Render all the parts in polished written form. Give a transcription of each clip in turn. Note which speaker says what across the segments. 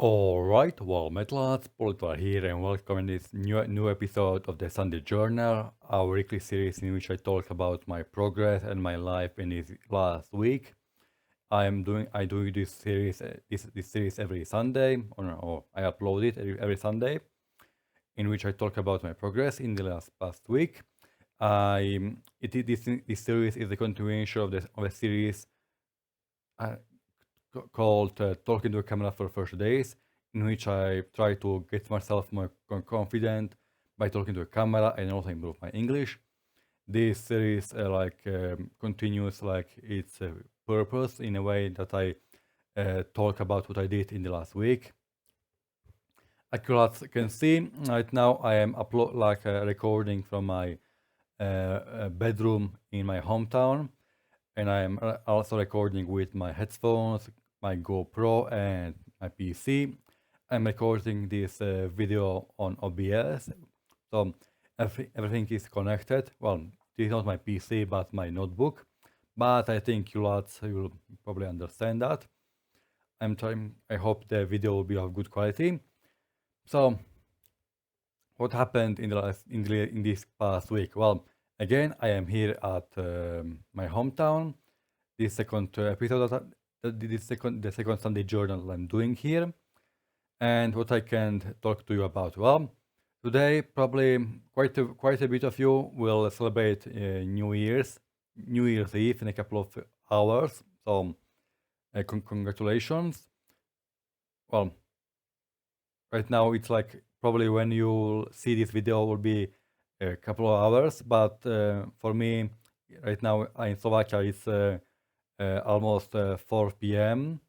Speaker 1: Alright, well, Metlads, PolyTovar here, and welcome in this new episode of the Sunday Journal, our weekly series in which I talk about my progress and my life in this last week. I do this series this series every Sunday, or I upload it every Sunday, in which I talk about my progress in the past week. This series is a continuation of a series uh, called Talking to a Camera for First Days, in which I try to get myself more confident by talking to a camera and also improve my English. This series continues like its purpose in a way that I talk about what I did in the last week. As you can see, right now I am recording from my bedroom in my hometown, and I am also recording with my headphones, my GoPro, and my PC. I'm recording this video on OBS, so everything is connected. Well, this is not my PC, but my notebook. But I think you lads will probably understand that. I'm trying. I hope the video will be of good quality. So, what happened in this past week? Well, again, I am here at my hometown. This second episode the second Sunday journal I'm doing here, and what I can talk to you about. Well, today probably quite a bit of you will celebrate New Year's Eve in a couple of hours. So congratulations. Well, right now it's like probably when you see this video will be a couple of hours, but for me right now in Slovakia it's almost 4 p.m.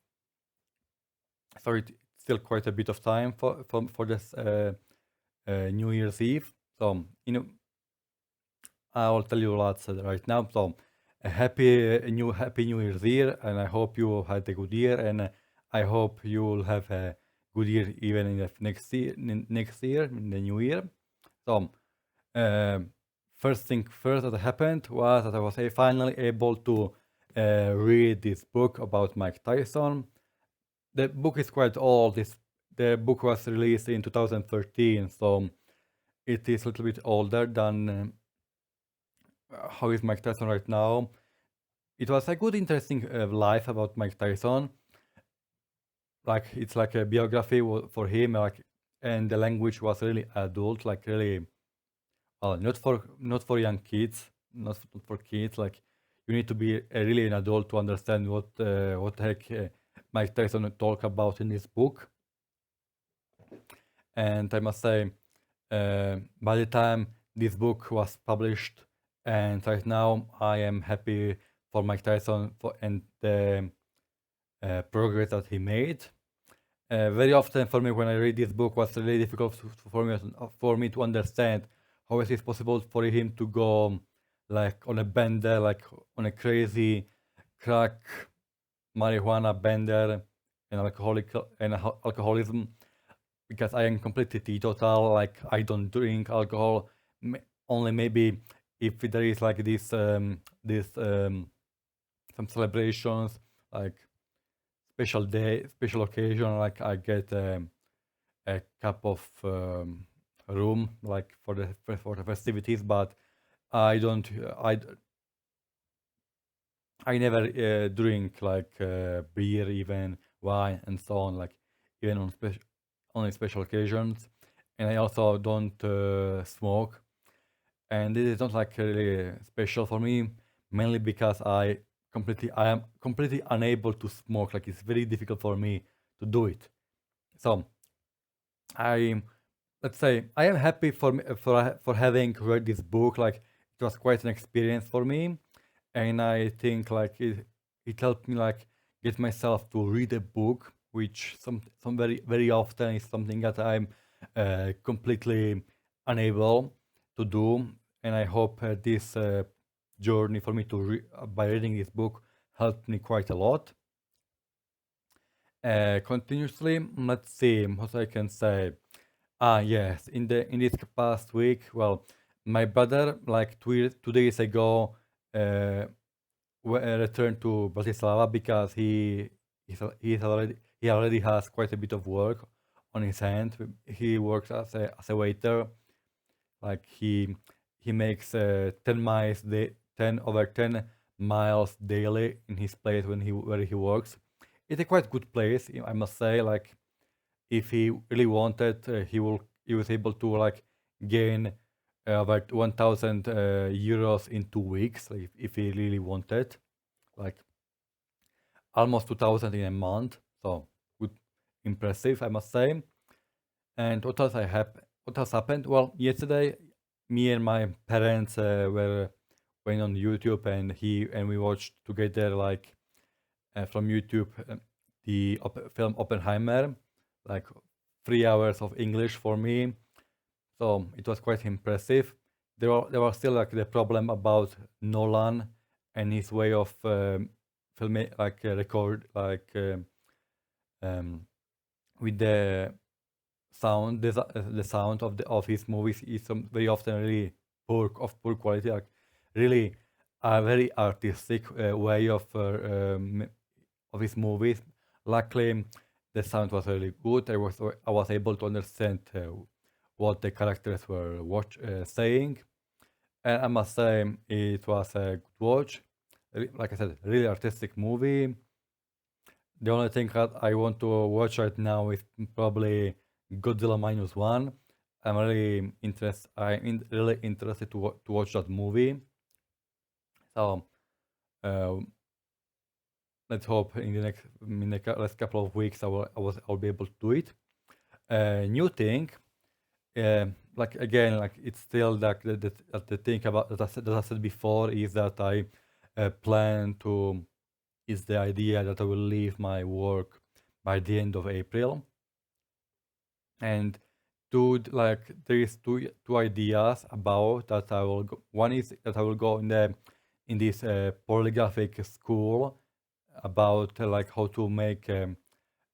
Speaker 1: So it's still quite a bit of time for this New Year's Eve. So I'll tell you lots right now. So a happy New Year's year, and I hope you had a good year, and I hope you will have a good year even in the next year, in the new year. So first thing first that happened was that I was finally able to read this book about Mike Tyson. The book is quite old. The book was released in 2013, so it is a little bit older than how is Mike Tyson right now. It was a good, interesting life about Mike Tyson. Like it's like a biography for him, like, and the language was really adult, like really, not for young kids, not for kids. Like you need to be really an adult to understand what the heck Mike Tyson talk about in this book. And I must say, by the time this book was published, and right now I am happy for Mike Tyson and the progress that he made. Very often for me when I read this book was really difficult for me to understand how it is possible for him to go like on a bender, like on a crazy crack marijuana bender and alcoholism, because I am completely teetotal. Like I don't drink alcohol, only maybe if there is like some celebrations, like special occasion, like I get a cup of room like for the festivities, but I don't I never drink like beer, even wine and so on, like even on only special occasions. And I also don't smoke, and this is not like really special for me, mainly because I am completely unable to smoke. Like it's very difficult for me to do it. So I let's say I am happy for having read this book. Like it was quite an experience for me, and I think like it helped me like get myself to read a book, which some very often is something that I'm completely unable to do. And I hope this journey for me by reading this book helped me quite a lot. Continuously, let's see what I can say. Yes, in this past week, well, my brother like 2 days ago returned to Bratislava because he is he already has quite a bit of work on his hand. He works as a waiter. Like he makes 10 miles 10 miles daily in his place where he works. It's a quite good place, I must say. Like if he really wanted, he was able to like gain about 1,000 euros in 2 weeks, like, if he really wanted, like almost 2,000 in a month. So good, impressive, I must say. And what else happened? Well, yesterday, me and my parents were went on YouTube, and we watched together, like from YouTube, the film Oppenheimer, like 3 hours of English for me. So it was quite impressive. There was still like the problem about Nolan and his way of filming, like record, like um, with the sound of his movies is very often really poor quality, like really a very artistic way of his movies. Luckily, the sound was really good. I was able to understand what the characters were saying, and I must say it was a good watch. Like I said, really artistic movie. The only thing that I want to watch right now is probably Godzilla minus one. I'm really interested to watch that movie. So uh, let's hope in the last couple of weeks I'll be able to do it. New thing, like again, like it's still like the thing about that I said before is that I plan to is the idea that I will leave my work by the end of April. And like there is two ideas about that I will go. One is that I will go in this polygraphic school about like how to make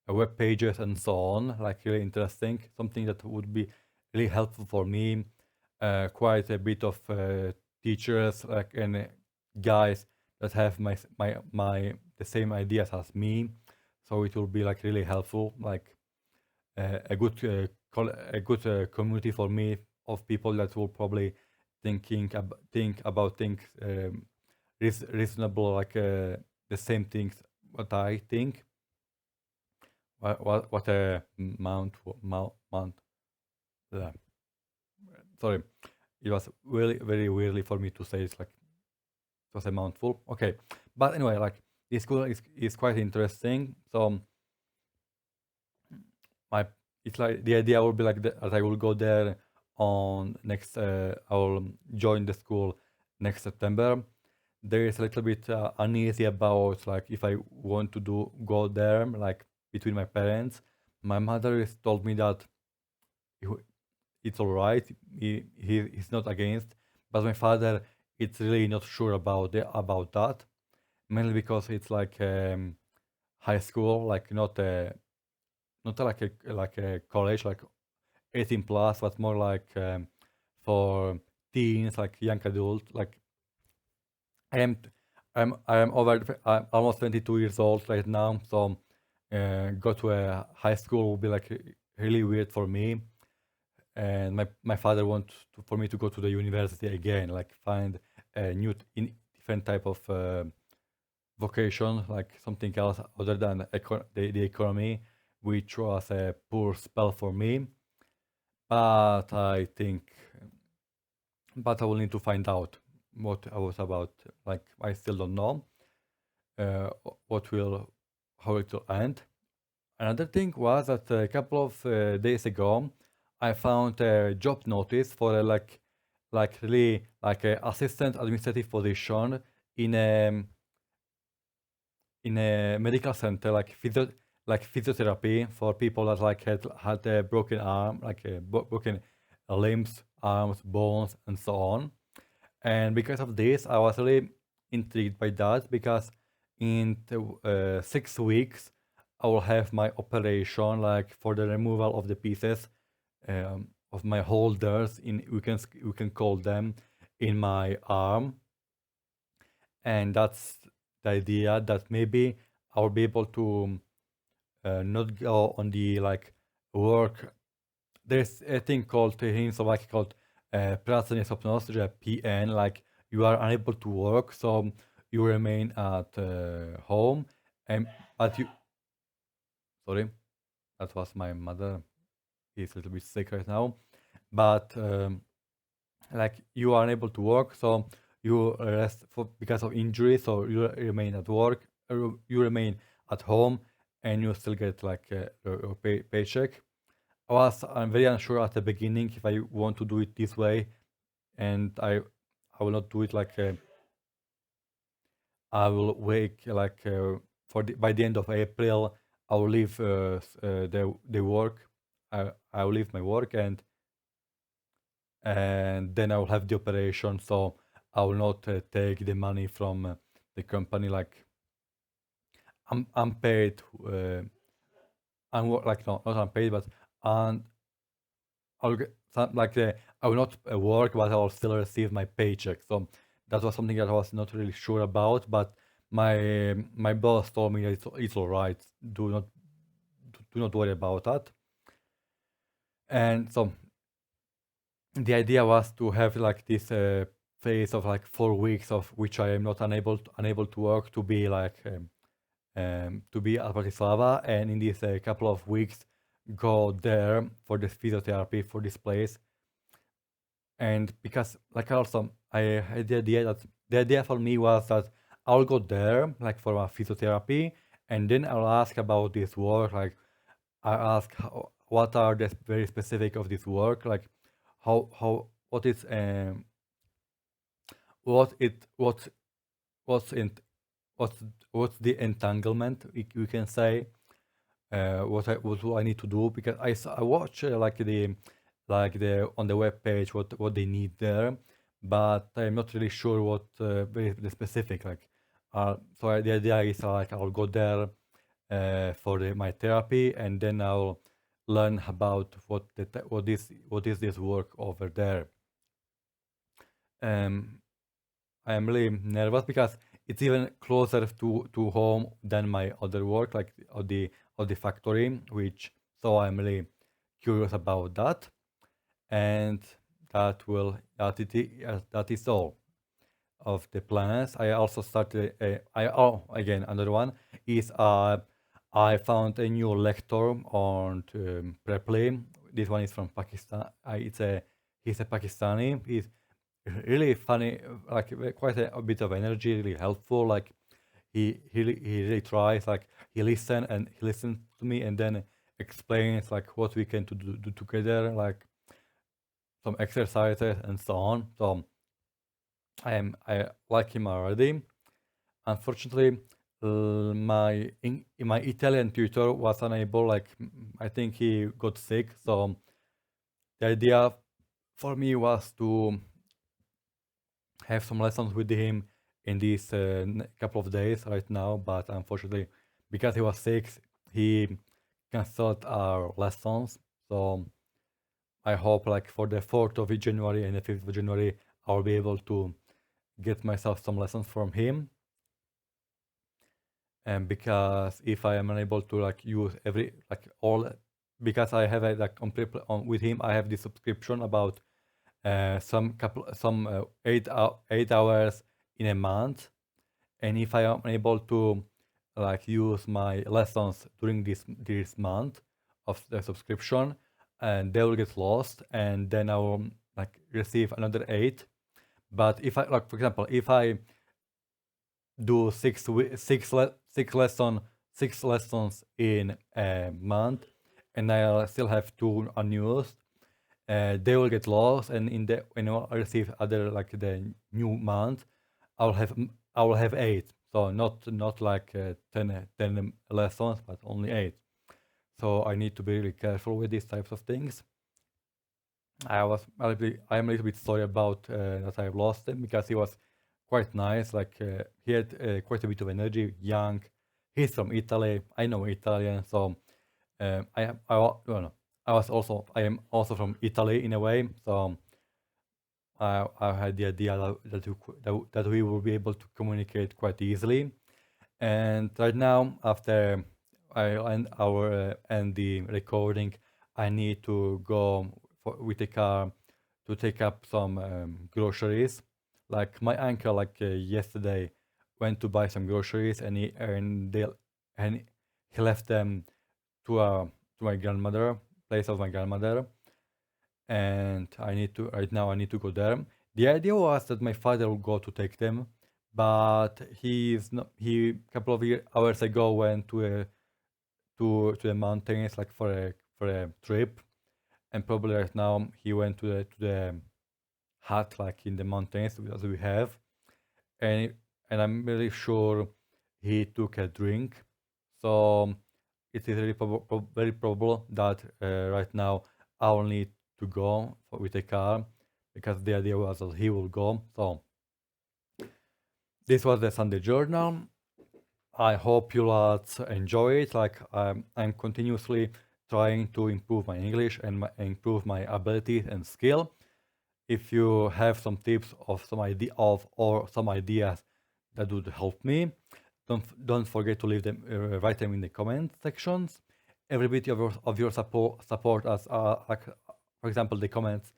Speaker 1: web pages and so on, like really interesting, something that would be really helpful for me. Quite a bit of teachers like and guys that have my the same ideas as me, so it will be like really helpful, like a good community for me of people that will probably think about things reasonable, like the same things what I think. What a mount. Uh, sorry, it was really very weirdly for me to say. It's like it was a mouthful. Okay, but anyway, like this school is quite interesting. So my it's like the idea will be like that I will go there on next. I will join the school next September. There is a little bit uneasy about like if I want to go there, like between my parents. My mother has told me that he- it's all right. He's not against, but my father, it's really not sure about that. Mainly because it's like high school, like not like a college, like 18 plus, but more like for teens, like young adult. Like I am, I'm almost 22 years old right now, so go to a high school will be like really weird for me. And my father wants for me to go to the university again, like find a different type of vocation, like something else other than the economy, which was a poor spell for me. But I will need to find out what I was about. Like I still don't know uh, what will how it will end. Another thing was that a couple of days ago, I found a job notice for a like really like a assistant administrative position in a in a medical center, like physiotherapy for people that like had a broken arm, like broken limbs, arms, bones, and so on. And because of this, I was really intrigued by that because in 6 weeks, I will have my operation, like for the removal of the pieces of my holders. We can call them in my arm, and that's the idea that maybe I'll be able to not go on the like work. There's a thing called in Slovakia called práceneschopnosť, že PN, like you are unable to work, so you remain at home, and but you, sorry, that was my mother. He's a little bit sick right now, but like you are unable to work, so you rest for because of injury, so you remain at work, you remain at home, and you still get like a paycheck. I'm very unsure at the beginning if I want to do it this way, and I will not do it like I will wait like by the end of April. I will leave the work. I will leave my work, and then I will have the operation. So I will not take the money from the company like unpaid. Like no, not unpaid, but I'll get like I will not work, but I will still receive my paycheck. So that was something that I was not really sure about. But my boss told me that it's all right. Do not worry about that. And so the idea was to have like this phase of like 4 weeks of which I am not unable to work, to be like to be at Bratislava, and in this couple of weeks go there for this physiotherapy for this place. And because like also I had the idea for me was that I'll go there like for a physiotherapy, and then I'll ask about this work. Like I ask what are the very specific of this work, like how what is what it what's in what's the entanglement, we can say, what do I need to do, because I watch like the on the web page what they need there, but I'm not really sure what very the specific like. So the idea is like I'll go there for my therapy, and then I'll learn about what is this work over there. I am really nervous because it's even closer to home than my other work, like of the factory, which so I'm really curious about that, and that is all of the plans. I also started. Again, another one is I found a new lecture on Preply. This one is from Pakistan. He's a Pakistani. He's really funny, like quite a bit of energy, really helpful. Like he really tries. Like he listens to me and then explains like what we can do together, like some exercises and so on. So I like him already. Unfortunately, my Italian tutor was unable. Like I think he got sick. So the idea for me was to have some lessons with him in these couple of days right now. But unfortunately, because he was sick, he canceled our lessons. So I hope like for the 4th of January and the 5th of January, I'll be able to get myself some lessons from him. And because if I am unable to like use because I have a like with him, I have this subscription about some 8 hours in a month, and if I am unable to like use my lessons during this month of the subscription, and they will get lost, and then I will like receive another 8. But if I like, for example, if I do six lessons in a month, and I still have 2 unused, they will get lost, and when I receive other like the new month, I will have 8. So not like 10 lessons, but only 8. So I need to be really careful with these types of things. I am a little bit sorry about that I've lost him, because he was quite nice. Like he had quite a bit of energy, young. He's from Italy. I know Italian, so I am also from Italy in a way. So I had the idea that we will be able to communicate quite easily. And right now, after end the recording, I need to go with the car to take up some groceries. Like my uncle, like yesterday, went to buy some groceries, and he left them to my grandmother, place of my grandmother, and I need to go there. The idea was that my father will go to take them, but he's not. He couple of hours ago went to the mountains, like for a trip, and probably right now he went to the hut, like in the mountains as we have, and I'm really sure he took a drink. So it is really very probable that right now I will need to go with a car, because the idea was that he will go. So this was the Sunday journal. I hope you lots enjoy it. Like I'm continuously trying to improve my English and improve my abilities and skill. If you have some tips of some idea of or some ideas that would help me, don't forget to leave them, write them in the comment sections. Every bit of your support us, like, for example, the comments,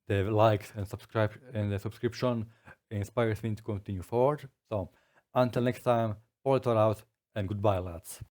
Speaker 1: the likes and the subscription inspires me to continue forward. So until next time, PolyTovar out, and goodbye, lads.